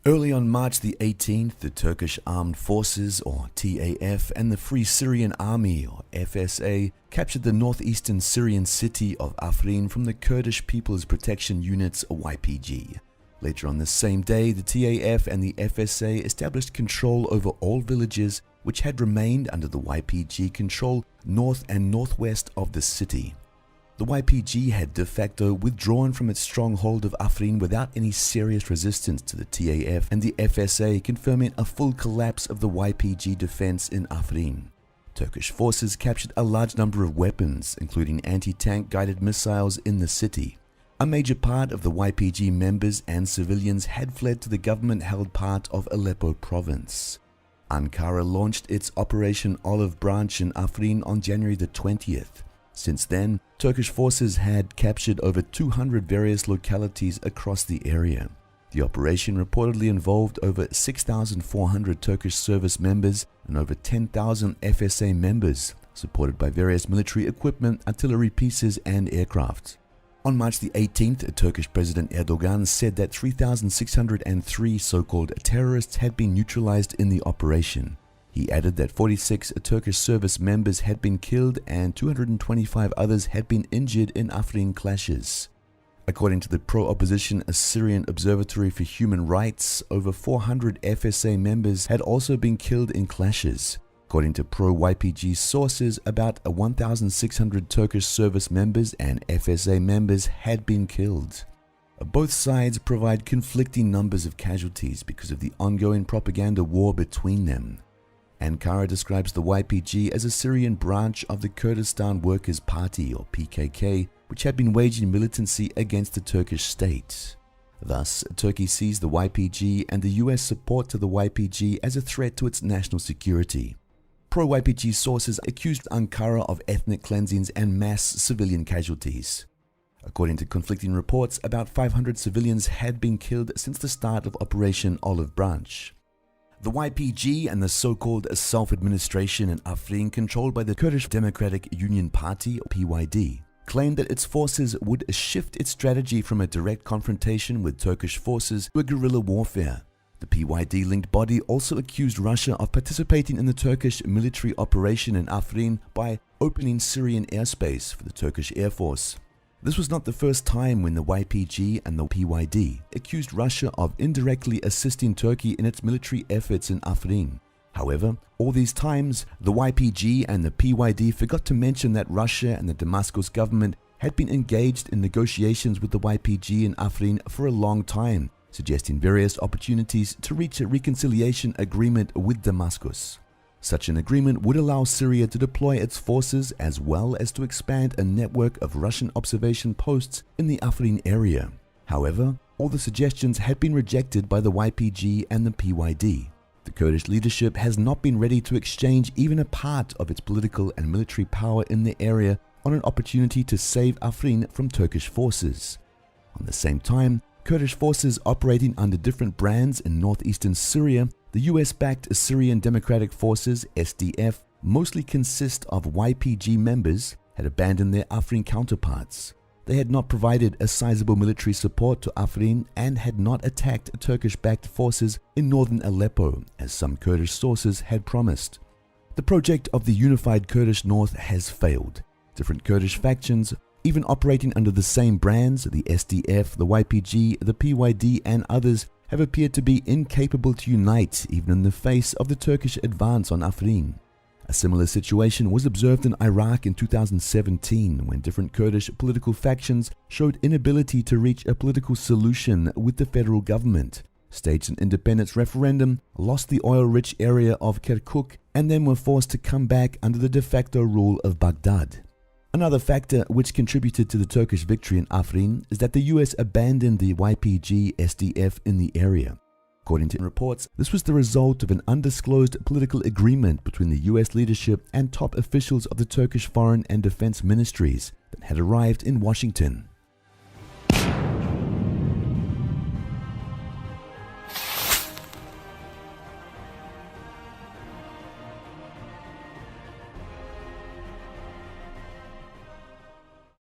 Early on March the 18th, the Turkish Armed Forces, or TAF, and the Free Syrian Army, or FSA, captured the northeastern Syrian city of Afrin from the Kurdish People's Protection Units, or YPG. Later on the same day, the TAF and the FSA established control over all villages which had remained under the YPG control north and northwest of the city. The YPG had de facto withdrawn from its stronghold of Afrin without any serious resistance to the TAF and the FSA, confirming a full collapse of the YPG defense in Afrin. Turkish forces captured a large number of weapons, including anti-tank guided missiles in the city. A major part of the YPG members and civilians had fled to the government-held part of Aleppo province. Ankara launched its Operation Olive Branch in Afrin on January the 20th. Since then, Turkish forces had captured over 200 various localities across the area. The operation reportedly involved over 6,400 Turkish service members and over 10,000 FSA members, supported by various military equipment, artillery pieces, and aircraft. On March the 18th, Turkish President Erdogan said that 3,603 so-called terrorists had been neutralized in the operation. He added that 46 Turkish service members had been killed and 225 others had been injured in Afrin clashes. According to the pro-opposition Syrian Observatory for Human Rights, over 400 FSA members had also been killed in clashes. According to pro-YPG sources, about 1,600 Turkish service members and FSA members had been killed. Both sides provide conflicting numbers of casualties because of the ongoing propaganda war between them. Ankara describes the YPG as a Syrian branch of the Kurdistan Workers' Party, or PKK, which had been waging militancy against the Turkish state. Thus, Turkey sees the YPG and the US support to the YPG as a threat to its national security. Pro-YPG sources accused Ankara of ethnic cleansings and mass civilian casualties. According to conflicting reports, about 500 civilians had been killed since the start of Operation Olive Branch. The YPG and the so-called self-administration in Afrin, controlled by the Kurdish Democratic Union Party, or PYD, claimed that its forces would shift its strategy from a direct confrontation with Turkish forces to a guerrilla warfare. The PYD-linked body also accused Russia of participating in the Turkish military operation in Afrin by opening Syrian airspace for the Turkish Air Force. This was not the first time when the YPG and the PYD accused Russia of indirectly assisting Turkey in its military efforts in Afrin. However, all these times, the YPG and the PYD forgot to mention that Russia and the Damascus government had been engaged in negotiations with the YPG in Afrin for a long time, suggesting various opportunities to reach a reconciliation agreement with Damascus. Such an agreement would allow Syria to deploy its forces as well as to expand a network of Russian observation posts in the Afrin area. However, all the suggestions had been rejected by the YPG and the PYD. The Kurdish leadership has not been ready to exchange even a part of its political and military power in the area on an opportunity to save Afrin from Turkish forces. At the same time, Kurdish forces operating under different brands in northeastern Syria, the US-backed Syrian Democratic Forces, SDF, mostly consist of YPG members, had abandoned their Afrin counterparts. They had not provided a sizable military support to Afrin and had not attacked Turkish-backed forces in northern Aleppo, as some Kurdish sources had promised. The project of the unified Kurdish North has failed. Different Kurdish factions, even operating under the same brands, the SDF, the YPG, the PYD, and others, have appeared to be incapable to unite even in the face of the Turkish advance on Afrin. A similar situation was observed in Iraq in 2017 when different Kurdish political factions showed inability to reach a political solution with the federal government, staged an independence referendum, lost the oil-rich area of Kirkuk, and then were forced to come back under the de facto rule of Baghdad. Another factor which contributed to the Turkish victory in Afrin is that the US abandoned the YPG SDF in the area. According to reports, this was the result of an undisclosed political agreement between the US leadership and top officials of the Turkish foreign and defense ministries that had arrived in Washington.